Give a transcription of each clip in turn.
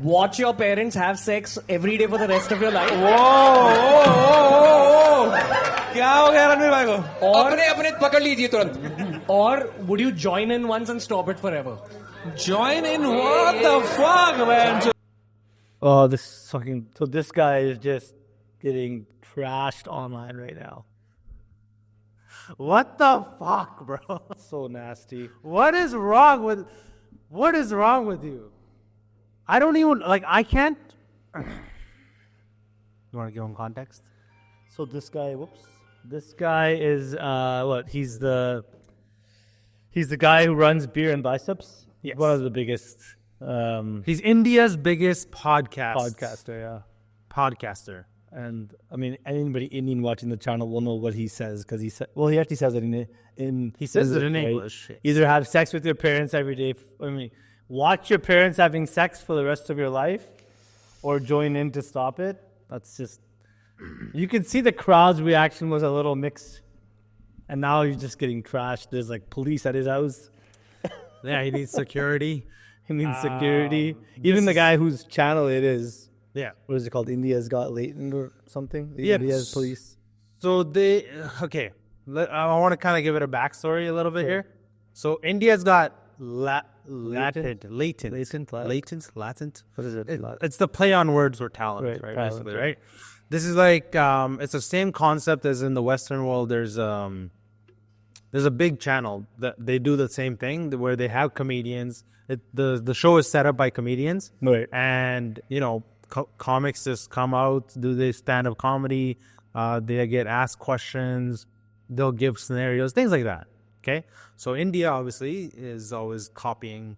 Watch your parents have sex every day for the rest of your life. क्या हो गया रणवीर भाई को? अपने अपने पकड़ लीजिए तुरंत. Or would you join in once and stop it forever? Join in? What the fuck, man? Oh, so this guy is just getting trashed online right now. What the fuck, bro? So nasty. What is wrong with you? I don't even, like, I can't. You want to give him context? So this guy is He's the guy who runs BeerBiceps. Yes. One of the biggest He's India's biggest podcaster, podcaster. And I mean, anybody Indian watching the channel will know what he says, because he actually says it in He says it in right? English. Either have sex with your parents every day. Watch your parents having sex for the rest of your life, or join in to stop it. That's just. You can see the crowd's reaction was a little mixed, and now he's just getting trashed. There's like police at his house. Yeah, he needs security. He needs security. Even the guy whose channel it is. Yeah. What is it called? India's Got Latent or something? Yeah. India's police. So I want to kind of give it a backstory a little bit here. So India's got latent. Latent. What is it? Latent. It's the play on words or talent, right? Talent, Basically, right? This is like it's the same concept as in the Western world. There's a big channel that they do the same thing where they have comedians. The show is set up by comedians, right? And comics just come out, do their stand-up comedy. They get asked questions. They'll give scenarios, things like that. Okay, so India obviously is always copying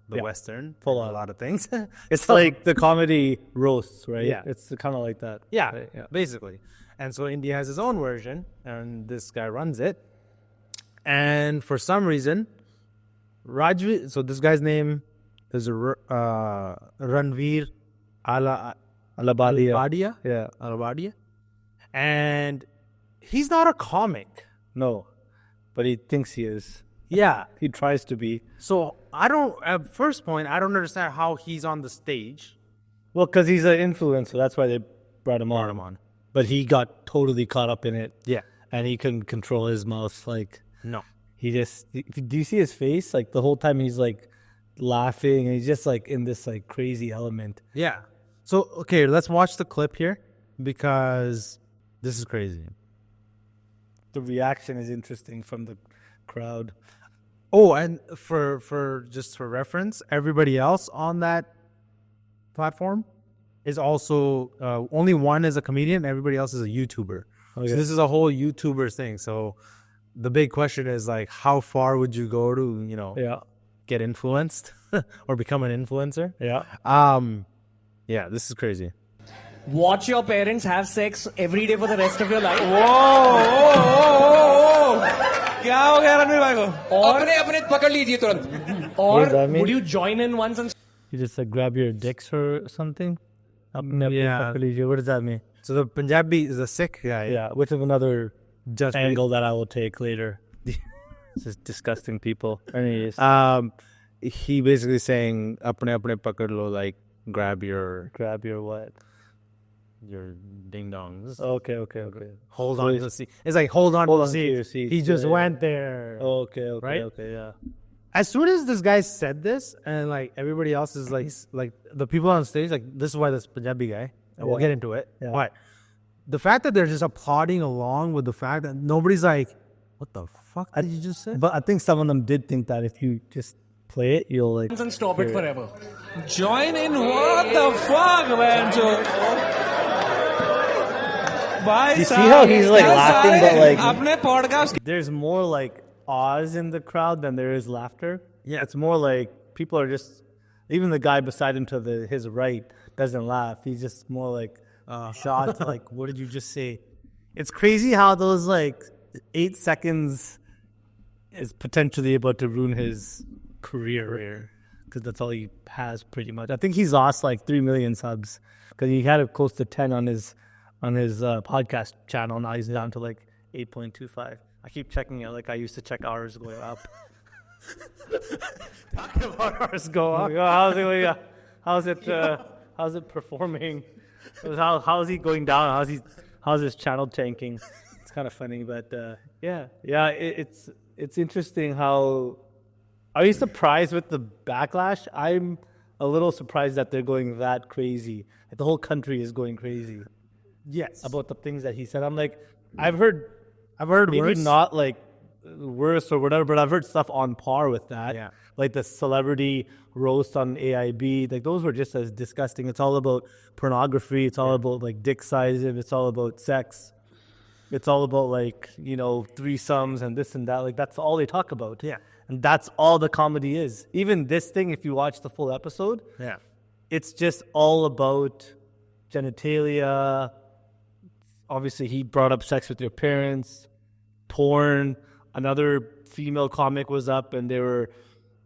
the Western for a lot of things. It's like the comedy roasts, right? Yeah. It's kind of like that. Yeah, right? Yeah, basically. And so India has its own version, and this guy runs it. And for some reason, so this guy's name is Ranveer Allahbadia. Yeah. Allahbadia. And he's not a comic. No, but he thinks he is. Yeah. He tries to be. So at first point, I don't understand how he's on the stage. Well, because he's an influencer. That's why they brought him on. But he got totally caught up in it. Yeah. And he couldn't control his mouth. Like, no. He just, do you see his face? Like the whole time he's like laughing, and he's just like in this like crazy element. Yeah. So, okay, let's watch the clip here because this is crazy. The reaction is interesting from the crowd. Oh, and for reference, everybody else on that platform is also only one is a comedian. Everybody else is a YouTuber. Okay. So this is a whole YouTuber thing. So the big question is like, how far would you go to get influenced or become an influencer? Yeah. Yeah, this is crazy. Watch your parents have sex every day for the rest of your life. क्या हो गया रणवीर भाई को? अपने अपने पकड़ लीजिए तुरंत. Or would you join in once and you just like grab your dicks or something? Yeah. What does that mean? So the Punjabi is a Sikh guy. Yeah, which is another angle that I will take later. Just disgusting people. Anyways. He basically saying apne pakad lo, like grab your what? Your ding dongs. Okay. Hold on to the seat. It's like hold on to the seat. He just went there. Okay, right? Okay, yeah. As soon as this guy said this, and like everybody else is like the people on stage, like this is why this Punjabi guy, and we'll get into it. Yeah. But the fact that they're just applauding along with the fact that nobody's like, what the fuck did you just say? But I think some of them did think that if you just play it, you'll like and stop it forever. Join in? What the fuck, man? You see how he's like laughing, but like अपने podcast there's more like awes in the crowd than there is laughter. Yeah, it's more like people are just, even the guy beside him to his right doesn't laugh. He's just more like shocked. Like, what did you just say? It's crazy how those like 8 seconds is potentially about to ruin his career, because that's all he has pretty much. I think he's lost like 3 million subs because he had close to 10 on his podcast channel. Now he's down to like 8.25. I keep checking it like I used to check ours going up. Talking about ours go up. how's it performing? How's he going down? How's his channel tanking? It's kind of funny, but it's interesting how. Are you surprised with the backlash? I'm a little surprised that they're going that crazy. The whole country is going crazy. Yes. About the things that he said. I'm like, I've heard maybe worse. not like worse or whatever, but I've heard stuff on par with that. Yeah. Like the celebrity roast on AIB. Like those were just as disgusting. It's all about pornography. It's all about like dick sizing. It's all about sex. It's all about like, threesomes and this and that. Like that's all they talk about. Yeah. And that's all the comedy is. Even this thing, if you watch the full episode, it's just all about genitalia. Obviously, he brought up sex with your parents, porn. Another female comic was up, and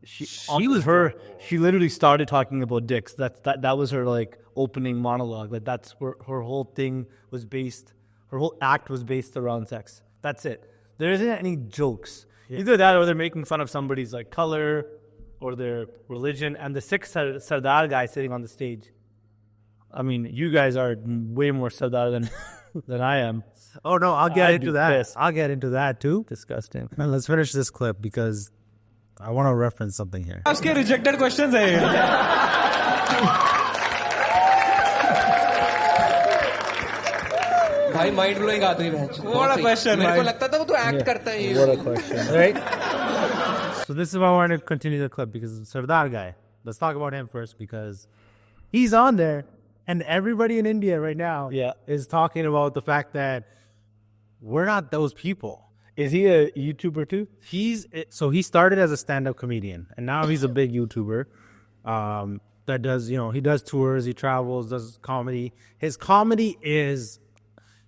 she literally started talking about dicks. That was her like opening monologue. Like that's where her whole thing was based. Her whole act was based around sex. That's it. There isn't any jokes. Either that or they're making fun of somebody's like color or their religion. And the Sikh Sardar guy sitting on the stage. I mean, you guys are way more Sardar than I am. Oh no, I'll get into that. Pissed. I'll get into that too. Disgusting. Man, let's finish this clip because I want to reference something here. Ask your rejected questions. भाई mind blowing आदमी है। What a question, मेरे को भाई। लगता था वो तो एक्ट करता है। What a question, right? So this is why I want to continue the clip because Sardar guy. Let's talk about him first because he's on there and everybody in India right now is talking about the fact that we're not those people. Is he a YouTuber too? He started as a stand-up comedian and now he's a big YouTuber that does, he does tours, he travels, does comedy. His comedy is,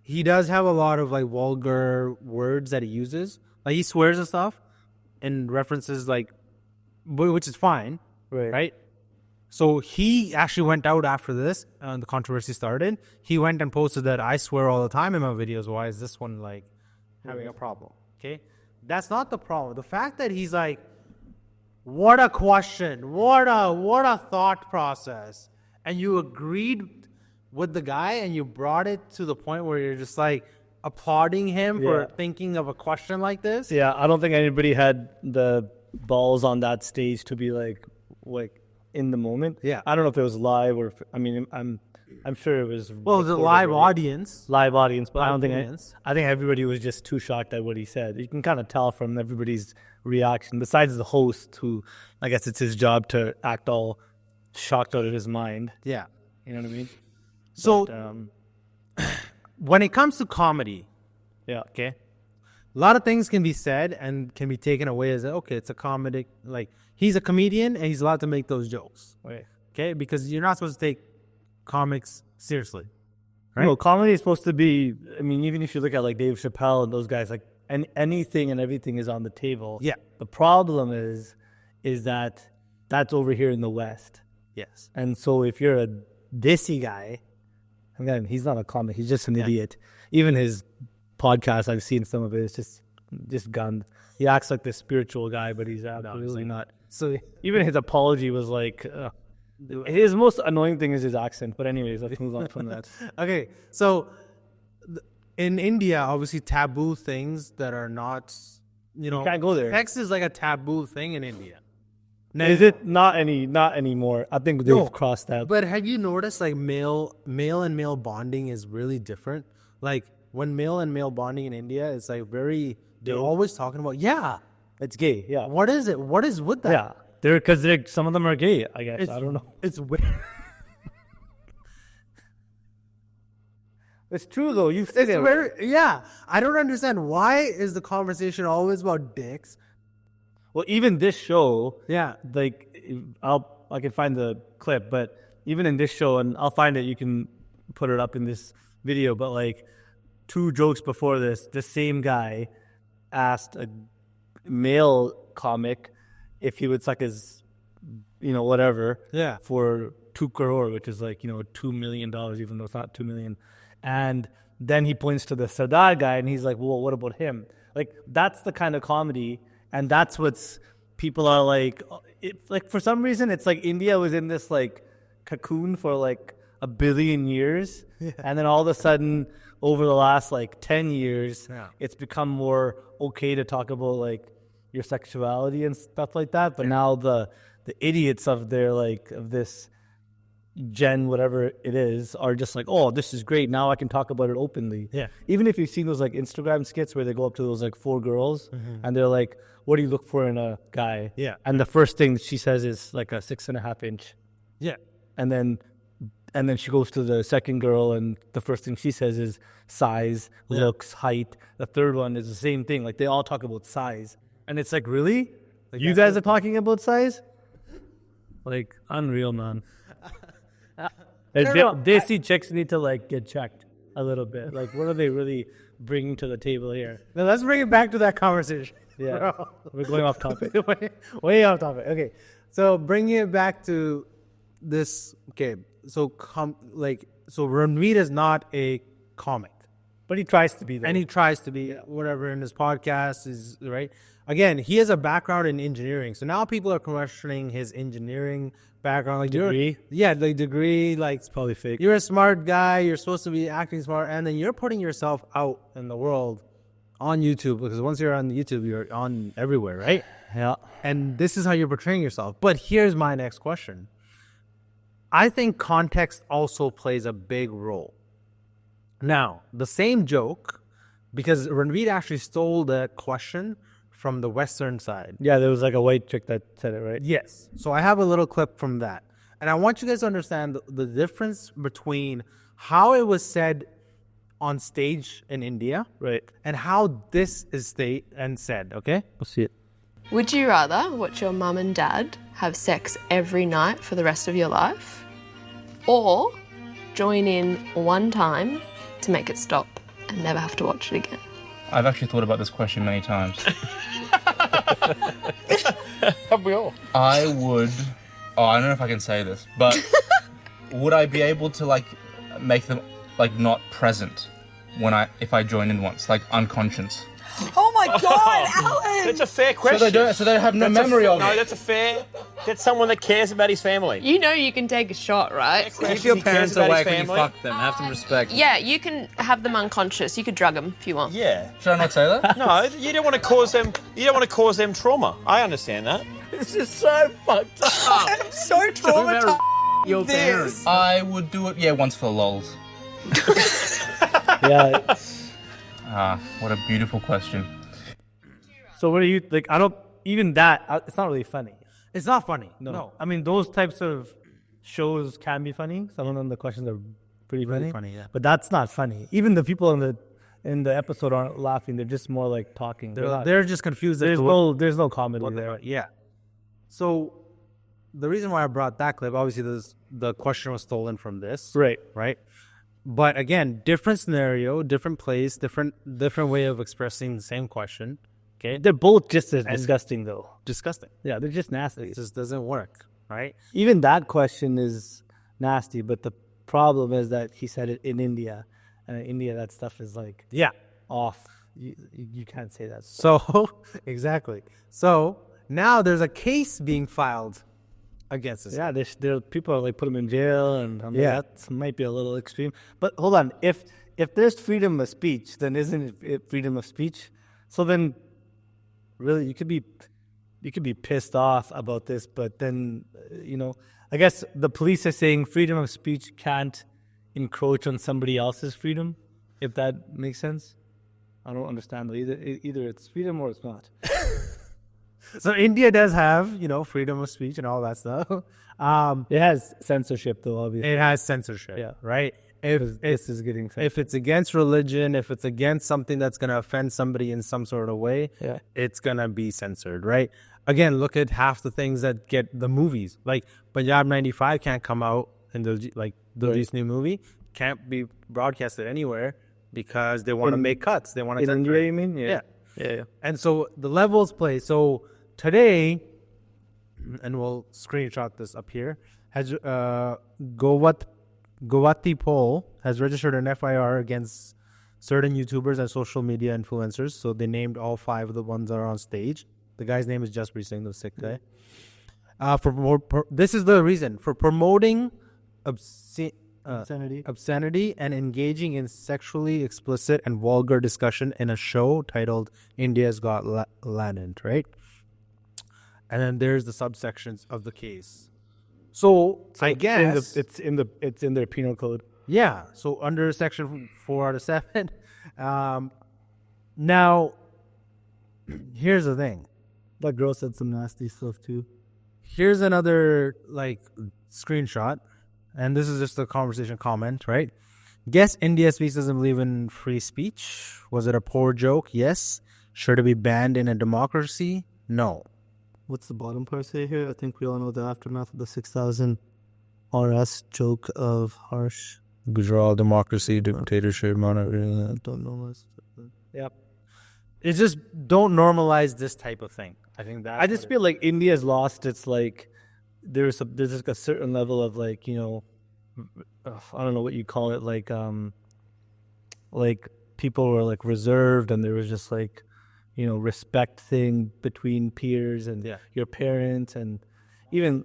he does have a lot of like vulgar words that he uses. Like he swears and stuff and references like, which is fine, right? So he actually went out after this, the controversy started. He went and posted that I swear all the time in my videos. Why is this one like having a problem? Okay, that's not the problem. The fact that he's like, what a question, what a thought process, and you agreed with the guy and you brought it to the point where you're just like applauding him for thinking of a question like this. Yeah, I don't think anybody had the balls on that stage to be like in the moment. Yeah. I don't know if it was live or I'm sure it was. Well, it was a live audience. Live audience, but I don't think audience. I think everybody was just too shocked at what he said. You can kind of tell from everybody's reaction. Besides the host, who I guess it's his job to act all shocked out of his mind. Yeah. You know what I mean? So But, when it comes to comedy, okay. a lot of things can be said and can be taken away as okay, it's a comedic. Like he's a comedian and he's allowed to make those jokes. Right. Okay, because you're not supposed to take comics seriously. Right? No, comedy is supposed to be. I mean, even if you look at like Dave Chappelle and those guys, like anything and everything is on the table. Yeah. The problem is that that's over here in the West, Yes. and so if you're a dissy guy, again, he's not a comic. He's just an idiot. Even his podcast, I've seen some of it. It's just gunned. He acts like this spiritual guy, but he's absolutely not. So even his apology was like. His most annoying thing is his accent. But anyways, let's move on from that. Okay, so in India, obviously taboo things that are not, you can't go there. Sex is like a taboo thing in India. Now, Is it not anymore? I think they've crossed that. But have you noticed like male and male bonding is really different? Like when male and male bonding in India, it's like they're always talking about, It's gay. Yeah. what is it? What is with that? Yeah. Because some of them are gay, I guess. I don't know. It's weird. It's true, though. You It's very, I don't understand. Why is the conversation always about dicks? Well, even this show, Yeah. like, I can find the clip, but even in this show, and I'll find it, you can put it up in this video, but like 2 jokes before this, the same guy asked a male comic if he would suck his, whatever, for 2 crore, which is like, $2 million, even though it's not 2 million. And then he points to the Sardar guy and he's like, well, what about him? Like, that's the kind of comedy. And that's what's people are like, for some reason, it's like India was in this like cocoon for like a billion years, and then all of a sudden, over the last like 10 years, it's become more okay to talk about like your sexuality and stuff like that. But now the idiots of this gen, whatever it is, are just like, oh, this is great. Now I can talk about it openly. Yeah. Even if you've seen those like Instagram skits where they go up to those like 4 girls and they're like, what do you look for in a guy? Yeah. And the first thing she says is like a 6.5 inch. Yeah. And then she goes to the second girl and the first thing she says is size, looks, height. The third one is the same thing. Like they all talk about size. And it's like, really? Like, you guys are talking about size? Like, unreal, man. Desi chicks need to like get checked a little bit. Like, what are they really bringing to the table here? Now let's bring it back to that conversation. Yeah, we're going off topic. way off topic. Okay, so bringing it back to this. Okay, so Ranveer is not a comic, But he tries to be there. and he tries to be whatever in his podcast is right. Again, he has a background in engineering, so now people are questioning his engineering background, like Degree? degree, like It's probably fake. you're a smart guy, you're supposed to be acting smart, and then you're putting yourself out in the world on YouTube, because once you're on YouTube, you're on everywhere, right? Yeah. And this is how you're portraying yourself. But here's my next question. I think context also plays a big role. Now, the same joke, because Ranveer actually stole the question from the Western side. Yeah, there was like a white chick that said it, right? Yes. So I have a little clip from that. And I want you guys to understand the difference between how it was said on stage in India, Right. and how this is said, okay? We'll see it. Would you rather watch your mum and dad have sex every night for the rest of your life, or join in one time to make it stop and never have to watch it again? I've actually thought about this question many times. Have we all? I would. Oh, I don't know if I can say this, but would I be able to like make them like not present if I join in once, like unconscious? Oh my God, Alan! That's a fair question. So they have no memory of No, it. that's a fair. That's someone that cares about his family. You know you can take a shot, right? Keep your He cares parents about his awake when you family. fuck them. Have some respect. Yeah, you can have them unconscious. You could drug them if you want. Yeah. Should I not say that? No, you don't want to cause them. You don't want to cause them trauma. I understand that. This is so fucked up. I'm so traumatized. Your parents. I would do it. Yeah, once for the lols. Yeah. it's- What a beautiful question. So what do you like? I don't even that. It's not really funny. It's not funny. No. I mean, those types of shows can be funny. Some of them, the questions are pretty funny. funny, yeah. But that's not funny. Even the people in the episode aren't laughing. They're just more like talking. They're just confused. there's no comedy there. Yeah. So the reason why I brought that clip, obviously, the question was stolen from this. Right. Right. But again, different scenario, different place, different way of expressing the same question. Okay. They're both just as disgusting, though. Disgusting. Yeah, they're just nasty. It just doesn't work. Right. Even that question is nasty, but the problem is that he said it in India, and in India that stuff is like Yeah. off. You can't say that. So exactly. So now there's a case being filed against this. Yeah, there people are like put him in jail, and Yeah. that might be a little extreme. But hold on, if there's freedom of speech, then isn't it freedom of speech? So then, really, you could be pissed off about this, but then I guess the police are saying freedom of speech can't encroach on somebody else's freedom, if that makes sense. I don't understand though. Either it's freedom or it's not. So India does have, freedom of speech and all that stuff. It has censorship though, obviously. It has censorship. Yeah. Right. This is getting If it's against religion, if it's against something that's going to offend somebody in some sort of way, Yeah. it's going to be censored, right? Again, look at half the things that get the movies. Like Punjab 95 can't come out in the new movie, can't be broadcasted anywhere because they want to make cuts. They want to in India, you mean? Yeah. Yeah. And so the levels play. So today, and we'll screenshot this up here, has Guwahati Poll has registered an FIR against certain YouTubers and social media influencers. So they named all 5 of the ones that are on stage. The guy's name is Jaspreet Singh, the sick guy. This is the reason for promoting obscenity and engaging in sexually explicit and vulgar discussion in a show titled India's Got Talent, right? And then there's the subsections of the case. So I guess it's in their penal code. yeah. So under section 4 out of 7. Now, here's the thing. That girl said some nasty stuff too. Here's another like screenshot, and this is just a conversation comment, right? Guess India speaks doesn't believe in free speech. Was it a poor joke? Yes. Sure to be banned in a democracy? No. What's the bottom part say here? I think we all know the aftermath of the 6,000 RS joke of harsh. Gujarat democracy, dictatorship, monarchy. Don't know this. Yep. It's just don't normalize this type of thing. I think that I just feel like India's lost its like there's like a certain level of like, you know, I don't know what you call it, like people were like reserved and there was just like, you know, respect thing between peers and your parents and even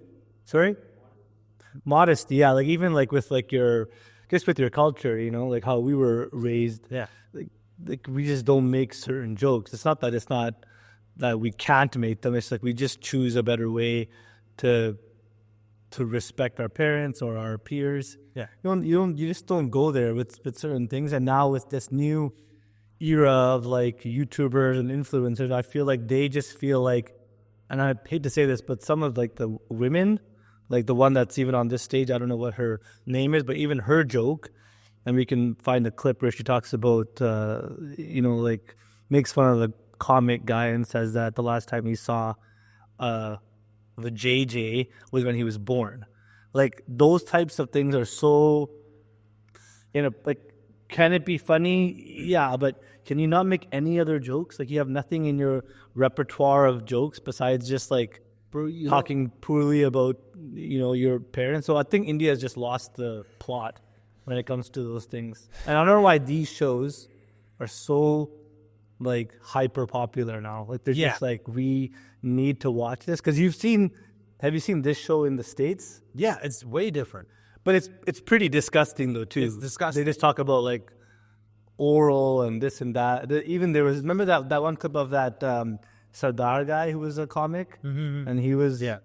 modesty, yeah, like even like with like your just with your culture, you know, like how we were raised, like we just don't make certain jokes. It's not that we can't make them. It's like we just choose a better way to respect our parents or our peers. Yeah. You just don't go there with certain things. And now with this new era of like YouTubers and influencers, I feel like they just feel like, and I hate to say this, but some of like the women, like the one that's even on this stage, I don't know what her name is, but even her joke, and we can find a clip where she talks about, you know, like makes fun of the comic guy and says that the last time he saw the JJ was when he was born. Like those types of things are so, you know, like, can it be funny? Yeah, but can you not make any other jokes? Like you have nothing in your repertoire of jokes besides just like talking poorly about, you know, your parents. So I think India has just lost the plot when it comes to those things. And I don't know why these shows are so like hyper popular now. Like they're just like, we need to watch this. Because have you seen this show in the States? Yeah, it's way different. But it's pretty disgusting though too. It's disgusting. They just talk about like oral and this and that. Even there was, remember that one clip of that Sardar guy who was a comic, and he was a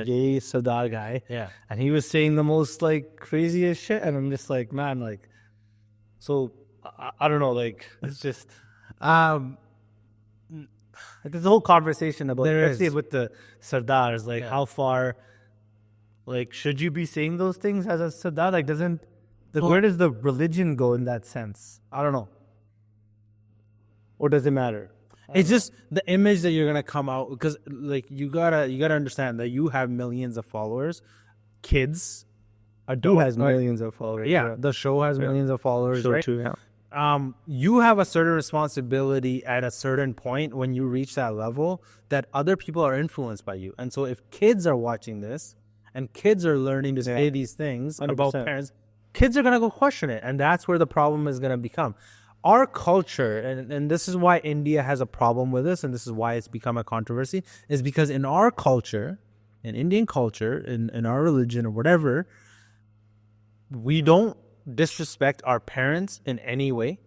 gay Sardar guy, and he was saying the most like craziest shit, and I'm just like, man, like, so I don't know, like it's just there's a whole conversation about, especially with the Sardars, like how far, like, should you be saying those things as a Sardar? Like, where does the religion go in that sense? I don't know. Or does it matter? It's just the image that you're gonna come out, because like you gotta understand that you have millions of followers, kids. Who has millions of followers? Yeah, the show has millions of followers, right? True, yeah. You have a certain responsibility at a certain point when you reach that level that other people are influenced by you. And so if kids are watching this and kids are learning to say these things 100%. About parents, kids are going to go question it. And that's where the problem is going to become. Our culture, and this is why India has a problem with this, and this is why it's become a controversy, is because in our culture, in Indian culture, in our religion or whatever, we don't disrespect our parents in any way,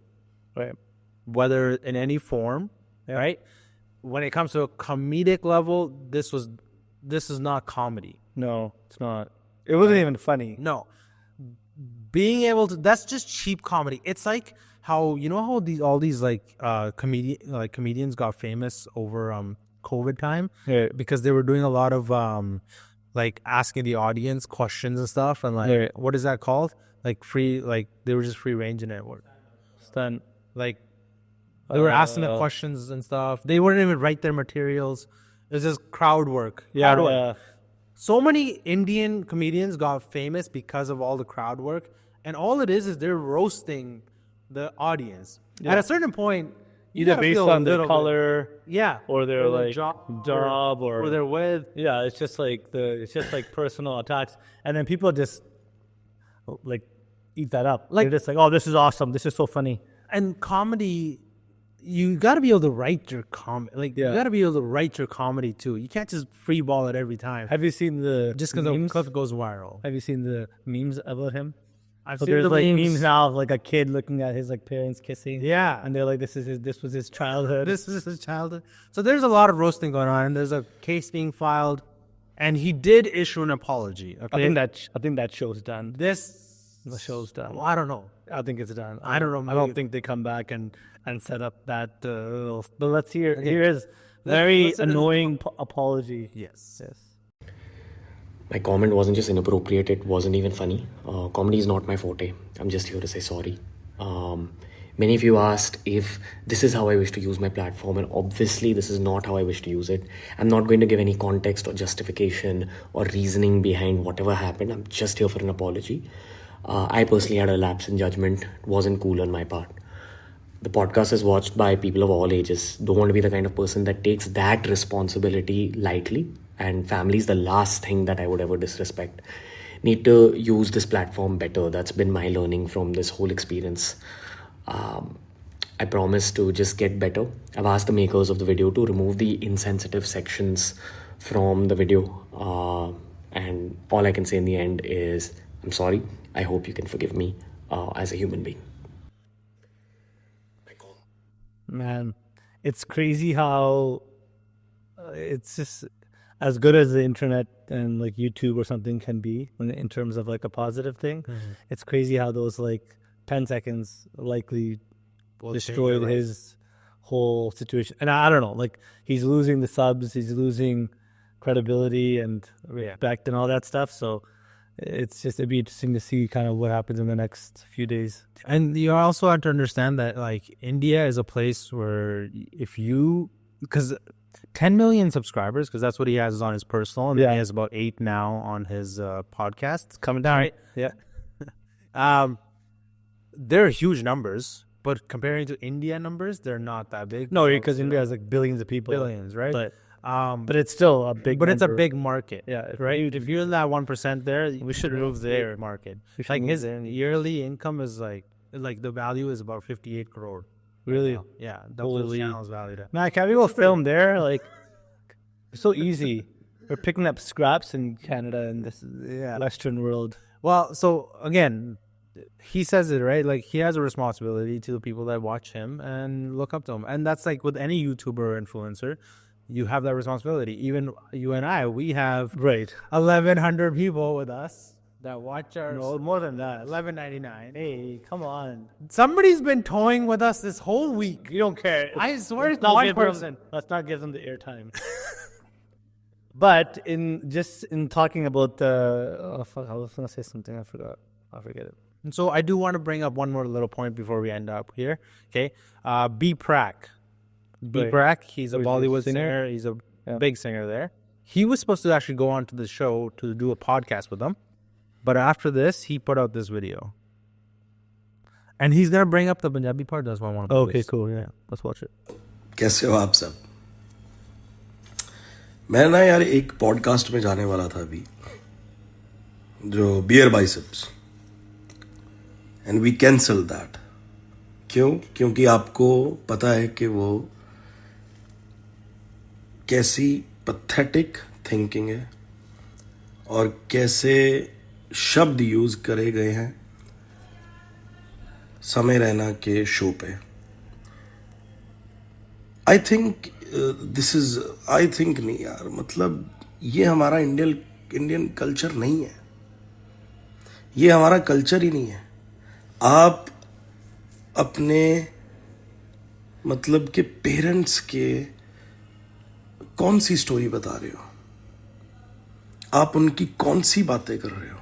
right? Whether in any form, right? When it comes to a comedic level, this is not comedy. No, it's not. It wasn't even funny. No. Being able to, that's just cheap comedy. It's like how, you know how all these comedians got famous over COVID time? Yeah. Because they were doing a lot of like asking the audience questions and stuff, and like what is that called? Like free, like they were just free ranging it. Stun. Like they were asking the questions and stuff. They wouldn't even write their materials. It was just crowd work. So many Indian comedians got famous because of all the crowd work, and all it is they're roasting the audience. At a certain point, either based on their color, or their like job, or their width. Yeah, it's just like personal attacks, and then people just like eat that up. Like they're just like, oh, this is awesome, this is so funny. And comedy, you got to be able to write your comedy. You got to be able to write your comedy too. You can't just free ball it every time. Have you seen the Just because the clip goes viral. Have you seen the memes about him? I've So seen there's the like memes. memes now of like a kid looking at his like parents kissing. Yeah. And they're like, this was his childhood. This is his childhood. So there's a lot of roasting going on, and there's a case being filed, and he did issue an apology. Okay? I think that show's done. The show's done. I don't know. I think it's done. I don't know. I don't think they come back and set up that. But let's hear. Here is very annoying apology. Yes. My comment wasn't just inappropriate, it wasn't even funny. Comedy is not my forte. I'm just here to say sorry. Many of you asked if this is how I wish to use my platform, and obviously this is not how I wish to use it. I'm not going to give any context or justification or reasoning behind whatever happened. I'm just here for an apology. I personally had a lapse in judgment. It wasn't cool on my part. The podcast is watched by people of all ages. Don't want to be the kind of person that takes that responsibility lightly. And family is the last thing that I would ever disrespect. Need to use this platform better. That's been my learning from this whole experience. I promise to just get better. I've asked the makers of the video to remove the insensitive sections from the video. And all I can say in the end is, I'm sorry. I hope you can forgive me as a human being. Man, it's crazy how it's just as good as the internet and like YouTube or something can be in terms of like a positive thing. Mm-hmm. It's crazy how those like 10 seconds likely destroyed his whole situation. And I don't know, like he's losing the subs, he's losing credibility and respect and all that stuff. So it'd be interesting to see kind of what happens in the next few days. And you also have to understand that like India is a place where because 10 million subscribers, because that's what he has on his personal, and he has about 8 now on his podcast. It's coming down, right? Yeah. They're huge numbers, but comparing to India numbers, they're not that big. No, because India has like billions of people. Billions, right? But it's still a big. But it's a number. big market. Yeah, right. If you're in that 1% there, we should move their market. Like his yearly income is like the value is about 58 crore. Really? Yeah, double his channel's valued at. Man, can we go film there? Like, it's so easy. We're picking up scraps in Canada and this Western world. Well, so again, he says it, right? Like he has a responsibility to the people that watch him and look up to him, and that's like with any YouTuber or influencer. You have that responsibility. Even you and I, we have 1,100 people with us that watch our. No, more than that. 11.99. Hey, come on. Somebody's been toying with us this whole week. You don't care. I swear it's not one give them- person. Let's not give them the airtime. But in talking about I was gonna say something. I forgot. I forget it. And so I do want to bring up one more little point before we end up here. Okay, B-Prak, he's a Bollywood singer. He's a big singer there. He was supposed to actually go on to the show to do a podcast with them. But after this, he put out this video. And he's going to bring up the Punjabi part. That's what I want to Okay, cool. Yeah, let's watch it. कैसे हो आप सब? मैं ना यार एक podcast में जाने वाला था अभी जो BeerBiceps and we cancel that. क्यों? क्योंकि आपको पता है कि वो कैसी पैथेटिक थिंकिंग है और कैसे शब्द यूज करे गए हैं समय रैना के शो पे. आई थिंक नहीं यार, मतलब ये हमारा इंडियन कल्चर नहीं है. ये हमारा कल्चर ही नहीं है. आप अपने मतलब के पेरेंट्स के कौन सी स्टोरी बता रहे हो? आप उनकी कौन सी बातें कर रहे हो?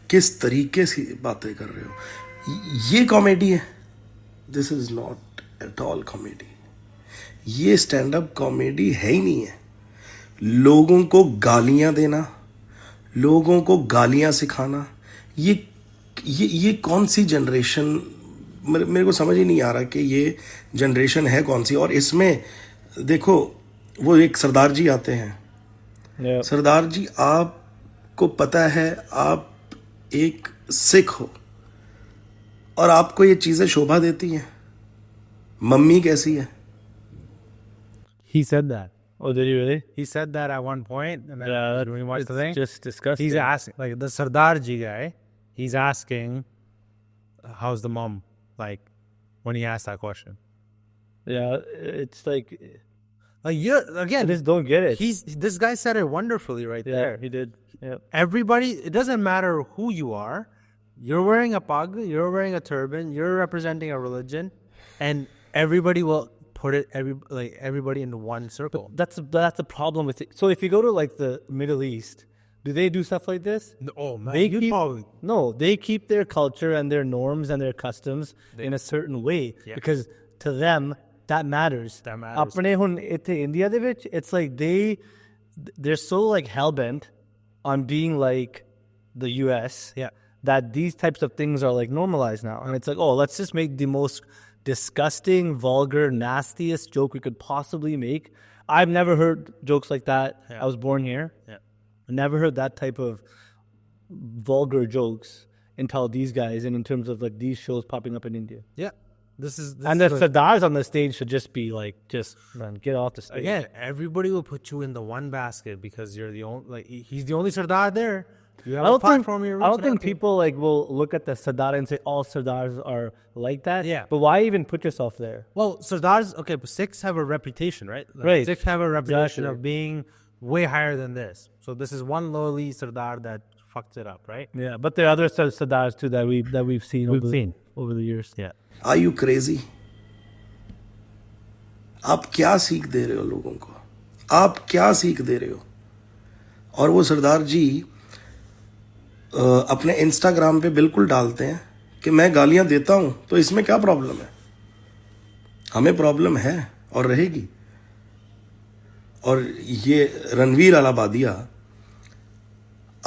किस तरीके से बातें कर रहे हो? ये कॉमेडी है? This is not at all comedy. ये स्टैंड अप कॉमेडी है ही नहीं है. लोगों को गालियां देना, लोगों को गालियां सिखाना, ये कौन सी जनरेशन, मेरे को समझ ही नहीं आ रहा कि ये जनरेशन है कौन सी. और इसमें देखो वो एक सरदार जी आते हैं. सरदार जी, आपको पता है आप एक सिख हो और आपको ये चीज़ें शोभा देती हैं. मम्मी कैसी है? He said that. Oh, did he really? He said that at one point, and then when we watched the thing, Just disgusting. he's asking, like the Sardarji guy, he's asking, how's the mom? Like, when he asked that question. Yeah, it's like You're, again, I just don't get it. This guy said it wonderfully right there. He did. Yeah. Everybody, it doesn't matter who you are. You're wearing a pug, you're wearing a turban, you're representing a religion, and everybody will put it everybody into one circle. That's a problem with it. So if you go to like the Middle East, do they do stuff like this? Oh man, They keep their culture and their norms and their customs in a certain way because to them that matters. That matters. Apne hun ithe India de vich, it's like they're so like hell bent on being like the US that these types of things are like normalized now, and it's like, oh, let's just make the most disgusting, vulgar, nastiest joke we could possibly make. I've never heard jokes like that. I was born here. I never heard that type of vulgar jokes until these guys, and in terms of like these shows popping up in India. This And the Sardars on the stage should just be like, man, get off the stage. Again, everybody will put you in the one basket because you're the only, like, he's the only Sardar there. You have a platform. I don't think people like will look at the Sardar and say all Sardars are like that. Yeah. But why even put yourself there? Well, Sardars, okay, but Sikhs have a reputation, right? Like, Right. Sikhs have a reputation Exactly. of being way higher than this. So this is one lowly Sardar that fucked it up, right? Yeah, but there are other Sardars too that we've seen over the years. Yeah. Are you crazy? आप क्या सीख दे रहे हो लोगों को? आप क्या सीख दे रहे हो? और वो सरदार जी अपने इंस्टाग्राम पे बिल्कुल डालते हैं कि मैं गालियां देता हूं, तो इसमें क्या प्रॉब्लम है? हमें प्रॉब्लम है और रहेगी. और ये रणवीर अलाबादिया,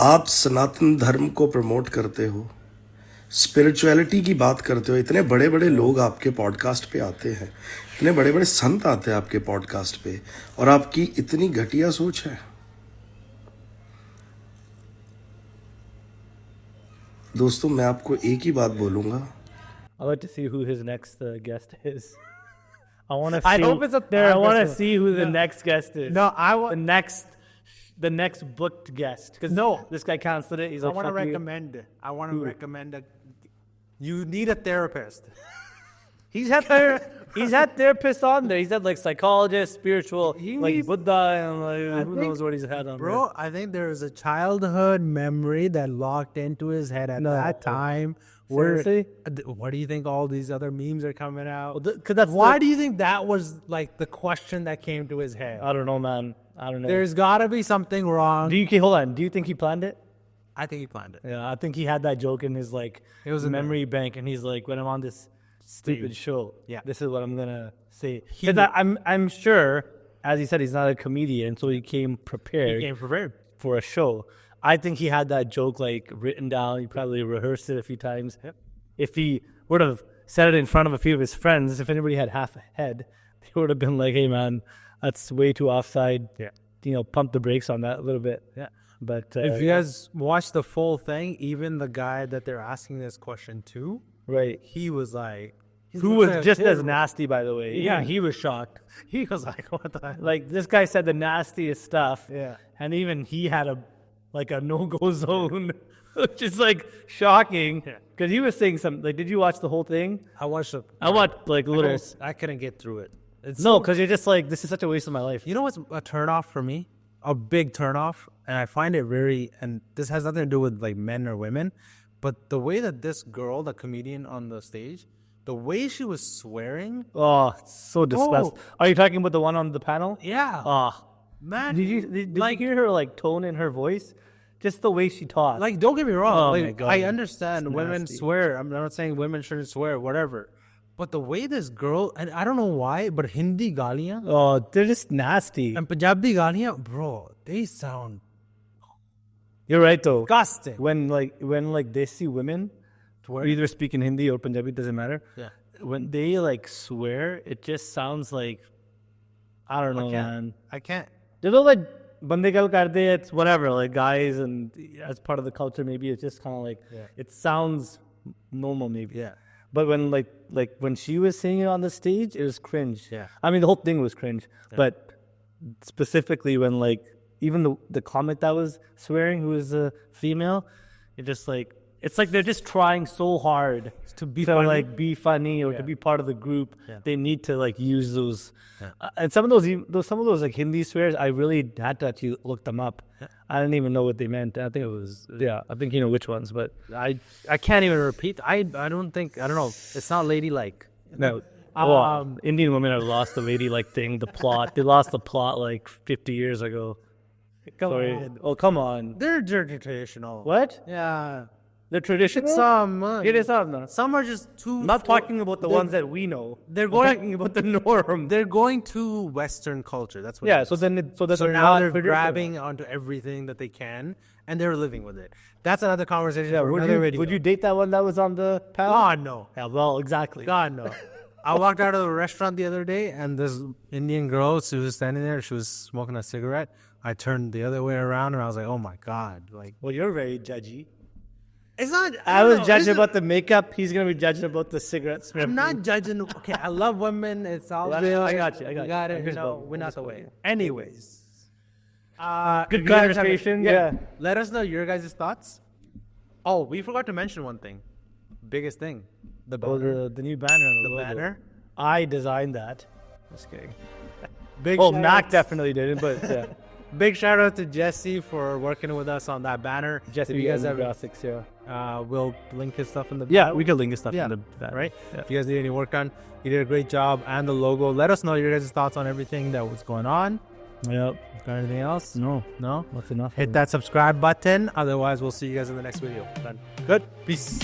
आप सनातन धर्म को प्रमोट करते हो, स्पिरिचुअलिटी की बात करते हो, इतने बड़े बड़े लोग आपके पॉडकास्ट पे आते हैं, इतने बड़े बड़े संत आते हैं आपके पॉडकास्ट पे, और आपकी इतनी घटिया सोच है. दोस्तों, मैं आपको एक ही बात बोलूंगा. I'd like to see who his next guest is. I want to. I hope it's up there. I want to see who the next guest is. No, I want the next booked guest. Because this guy canceled it. He's I like, want to "Fuck you." recommend. I want to recommend you need a therapist. He's had therapists on there. He's had like psychologists, spiritual, like Buddha, and like, who knows what he's had on Bro, I think there is a childhood memory that locked into his head at that time. Seriously? What do you think all these other memes are coming out? Well, Why do you think that was like the question that came to his head? I don't know, man. I don't know. There's got to be something wrong. Hold on. Do you think he planned it? I think he planned it. Yeah, I think he had that joke in his like It was in memory bank, and he's like, when I'm on this stupid show, Yeah. this is what I'm gonna say. Because I'm sure, as he said, he's not a comedian, so he came prepared. He came prepared For a show. I think he had that joke like written down. He probably rehearsed it a few times. Yep. If he would have said it in front of a few of his friends, if anybody had half a head, they would have been like, "Hey, man, that's way too offside. Yeah. Pump the brakes on that a little bit." Yeah. But if you guys watch the full thing, even the guy that they're asking this question to, right, he was like, who was just as nasty, by the way. Yeah. He was shocked. He was like, what the hell? Like, this guy said the nastiest stuff. Yeah. And even he had a no-go zone, which is like shocking. Because he was saying something. Like, did you watch the whole thing? I watched like little. I couldn't get through it. No, because you're just like, this is such a waste of my life. You know what's a turnoff for me? A big turnoff, and I find it and this has nothing to do with like men or women, but the way that this girl, the comedian on the stage, the way she was swearing. Oh, so disgusting. Are you talking about the one on the panel? Yeah. Oh, man. Did you hear her like tone in her voice? Just the way she talked. Like, don't get me wrong. Oh, like, my God. I understand It's women nasty. swear. I'm not saying women shouldn't swear, whatever. But the way this girl, and I don't know why, but Hindi galiyan. Oh, they're just nasty. And Punjabi galiyan, bro, they sound. You're right though. Disgusting. When they see women, either speaking Hindi or Punjabi, doesn't matter. Yeah. When they like swear, it just sounds like, I don't know, man. I can't. They don't like bande gal karde. It's whatever, like guys, and as part of the culture, maybe it's just kind of like it sounds normal, maybe. Yeah. But when when she was saying it on the stage, it was cringe. Yeah. I mean, the whole thing was cringe. Yeah. But specifically when even the comic that was swearing, who was a female, it just it's like they're just trying so hard to be funny or to be part of the group. Yeah. They need to use those, and some of those Hindi swears, I really had to actually look them up. Yeah. I didn't even know what they meant. I think it was I think you know which ones, but I can't even repeat. I don't know. It's not ladylike. No. Indian women have lost the ladylike thing. The plot. They lost the plot 50 years ago. Come on. They're traditional. What? Yeah. They're traditional? It is some. Some are just too... I'm not talking about the ones that we know. They're talking about the norm. They're going to Western culture. That's what. Yeah. So now they're grabbing onto everything that they can, and they're living with it. That's another conversation. Yeah, would you date that one that was on the panel? God no. Yeah. Well, exactly. God no. I walked out of the restaurant the other day, and this Indian girl, she was standing there. She was smoking a cigarette. I turned the other way around, and I was like, "Oh my God!" Well, you're very judgy. It's not. I was judging about the makeup. He's gonna be judging about the cigarette smell. I'm not judging. Okay, I love women. It's all real. I got you. You got it. We're not the way. Anyways, good conversation. Yeah. Let us know your guys' thoughts. Oh, we forgot to mention one thing. Biggest thing. The new banner. The banner. I designed that. Just kidding. Mac definitely didn't, but yeah. Big shout out to Jesse for working with us on that banner. Jesse, you guys have graphics, we'll link his stuff in the we could link his stuff in the banner. Right? Yeah. If you guys need any work done, you did a great job, and the logo. Let us know your guys' thoughts on everything that was going on. Yep. Got anything else? No. That's enough. Hit that subscribe button. Otherwise, we'll see you guys in the next video. Done. Good. Peace.